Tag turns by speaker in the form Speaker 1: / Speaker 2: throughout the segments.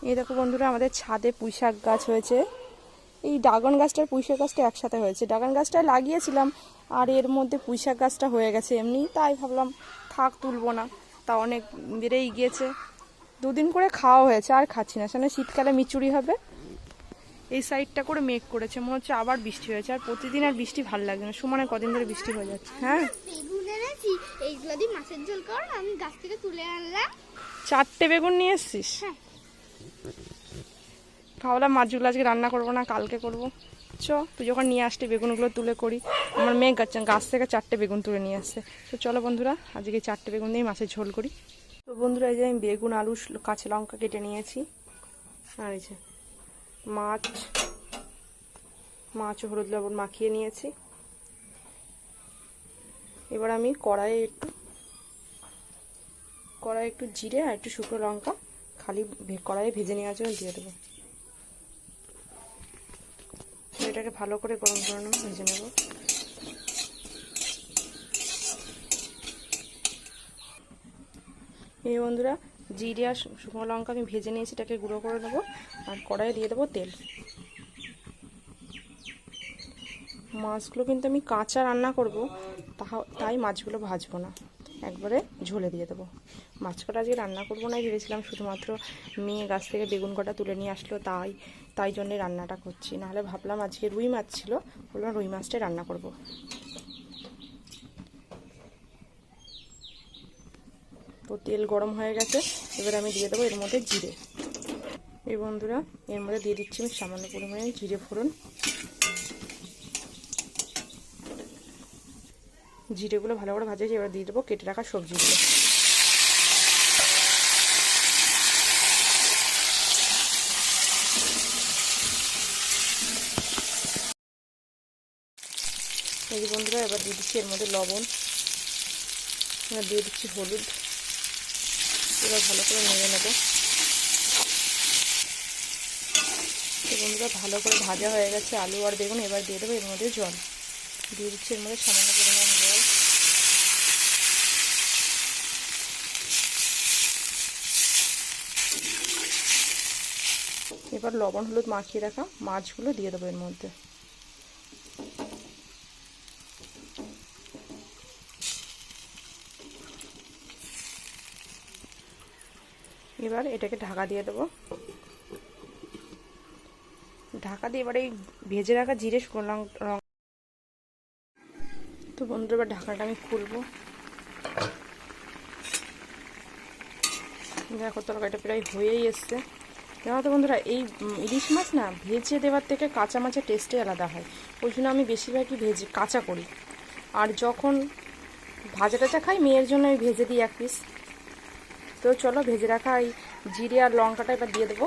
Speaker 1: এই দেখো বন্ধুরা, আমাদের ছাদে পুঁইশাক গাছ হয়েছে। এই ড্রাগন গাছটার পুঁইশাক গাছটা একসাথে হয়েছে। ড্রাগন গাছটা লাগিয়েছিলাম আর এর মধ্যে পুঁইশাক গাছটা হয়ে গেছে এমনি, তাই ভাবলাম থাক তুলবো না, তা অনেক বেড়েই গিয়েছে। দুদিন করে খাওয়া হয়েছে, আর খাচ্ছি না, সামনে শীতকালে মিচুরি হবে। এই সাইডটা করে মেঘ করেছে, মনে হচ্ছে আবার বৃষ্টি হয়েছে। আর প্রতিদিন আর বৃষ্টি ভালো লাগে না, সমানে কদিন ধরে বৃষ্টি হয়ে যাচ্ছে। হ্যাঁ,
Speaker 2: এইগুলো দিয়ে মাছের ঝোল কর, আমি গাছ থেকে তুলে আনলাম।
Speaker 1: 4টে বেগুন নিয়ে এসছিস? খাওয়ালাম, মাছগুলো আজকে রান্না করবো না, কালকে করবো। চ, তুই যখন নিয়ে আসলি বেগুনগুলো তুলে করি। আমার মেয়ে গাছ থেকে 4টে বেগুন তুলে নিয়ে আসছে। তো চলো বন্ধুরা, আজকে 4টে বেগুন দিয়ে মাছের ঝোল করি। তো বন্ধুরা, এই যে আমি বেগুন, আলু, কাঁচা লঙ্কা কেটে নিয়েছি। আর এই যে মাছ ও হলুদ লবণ মাখিয়ে নিয়েছি। এবার আমি কড়াইয়ে একটু জিরে আর একটু শুকনো লঙ্কা খালি কড়াইয়ে ভেজে নেওয়ার জন্য দিয়ে দেবো। এটাকে ভালো করে গরম করে ভেজে নেব। এই বন্ধুরা, জিরে আর শুকনো লঙ্কা আমি ভেজে নিয়েছি, এটাকে গুঁড়ো করে নেবো। আর কড়াইয়ে দিয়ে দেবো তেল। মাছগুলো কিন্তু আমি কাঁচা রান্না করব, তাই মাছগুলো ভাজবো না, একবারে ঝোলে দিয়ে দেবো। মাছ কটা আজকে রান্না করবো না ভেবেছিলাম, শুধুমাত্র মেয়ে গাছ থেকে বেগুন কটা তুলে নিয়ে আসলো, তাই জন্যে রান্নাটা করছি। নাহলে ভাবলাম আজকে রুই মাছ ছিল, বললাম রুই মাছটাই রান্না করব। তো তেল গরম হয়ে গেছে, এবার আমি দিয়ে দেবো এর মধ্যে জিরে। এই বন্ধুরা, এর মধ্যে দিয়ে দিচ্ছি আমি সামান্য পরিমাণে জিরে ফোড়ন। জিরেগুলো ভালো করে ভাজেছি, এবার দিয়ে দেবো কেটে রাখা সবজিগুলো। এই যে বন্ধুরা, এবার দিয়ে দিচ্ছি এর মধ্যে লবণ, এবার দিয়ে দিচ্ছি হলুদ। এবার ভালো করে নেড়ে নেবো। তো বন্ধুরা, ভালো করে ভাজা হয়ে গেছে আলু আর বেগুন। এবার দিয়ে দেবো এর মধ্যে জল, দিয়ে দিচ্ছি এর মধ্যে সামান্য পরিমাণ জল। এবার লবণ হলুদ মাখিয়ে রাখা মাছগুলো দিয়ে দেবো এর মধ্যে। এবার এটাকে ঢাকা দিয়ে দেবো। ঢাকা দিয়ে এবার এই ভেজে রাখা জিরে শুকনো লঙ্কা। তো বন্ধুরা, এবার ঢাকাটা আমি খুলবো। দেখো, তরকারিটা প্রায় হয়েই এসছে। জানো তো বন্ধুরা, এই ইলিশ মাছ না ভেজে দেওয়ার থেকে কাঁচা মাছের টেস্টই আলাদা হয়। ওই জন্য আমি বেশিরভাগই কাঁচা করি। আর যখন ভাজা টাজা খাই, মেয়ের জন্য আমি ভেজে দিই 1 পিস। তো চলো, ভেজে রাখা এই জিরে আর লঙ্কাটা এবার দিয়ে দেবো।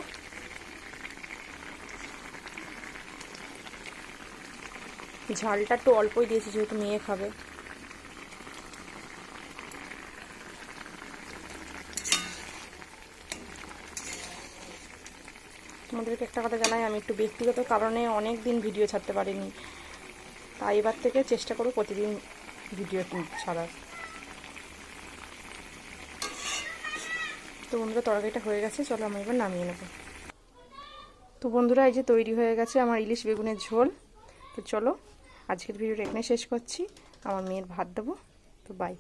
Speaker 1: ঝালটা একটু অল্পই দিয়েছি, যেহেতু মেয়ে খাবে। তোমাদেরকে একটা কথা জানাই, আমি একটু ব্যক্তিগত কারণে অনেক দিন ভিডিও ছাড়তে পারিনি, তাই এবার থেকে চেষ্টা করব প্রতিদিন ভিডিও ছাড়ার। তো বন্ধুরা, তরকারিটা হয়ে গেছে, চলো আমি এবার নামিয়ে নেব। তো বন্ধুরা, এই যে তৈরি হয়ে গেছে আমার ইলিশ বেগুনের ঝোল। তো চলো, আজকের ভিডিওটা এখানে শেষ করছি। আমার মেয়ের ভাত দেবো। তো বাই।